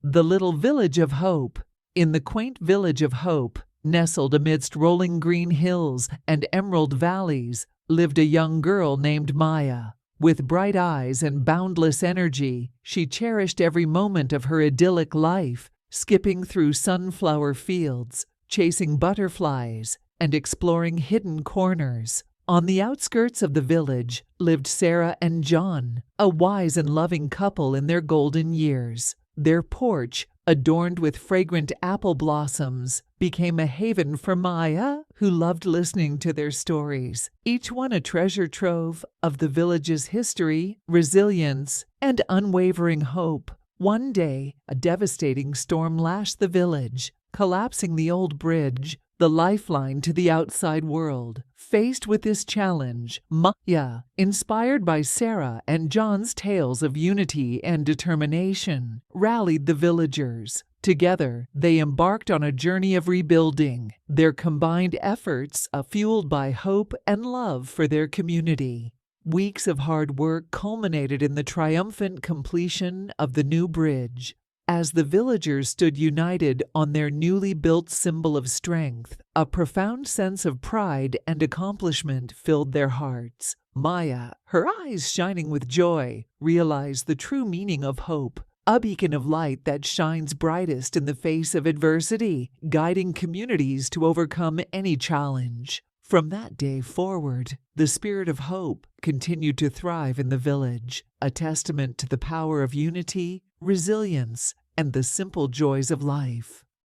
The little village of Hope. In the quaint village of Hope, nestled amidst rolling green hills and emerald valleys, lived a young girl named Maya. With bright eyes and boundless energy, she cherished every moment of her idyllic life, skipping through sunflower fields, chasing butterflies, and exploring hidden corners. On the outskirts of the village lived Sarah and John, a wise and loving couple in their golden years. Their porch, adorned with fragrant apple blossoms, became a haven for Maya, who loved listening to their stories, each one a treasure trove of the village's history, resilience, and unwavering hope. One day, a devastating storm lashed the village, collapsing the old bridge, the lifeline to the outside world. Faced with this challenge, Maya, inspired by Sarah and John's tales of unity and determination, rallied the villagers. Together, they embarked on a journey of rebuilding, their combined efforts fueled by hope and love for their community. Weeks of hard work culminated in the triumphant completion of the new bridge. As the villagers stood united on their newly built symbol of strength, a profound sense of pride and accomplishment filled their hearts. Maya, her eyes shining with joy, realized the true meaning of hope, a beacon of light that shines brightest in the face of adversity, guiding communities to overcome any challenge. From that day forward, the spirit of hope continued to thrive in the village, a testament to the power of unity, resilience, and the simple joys of life.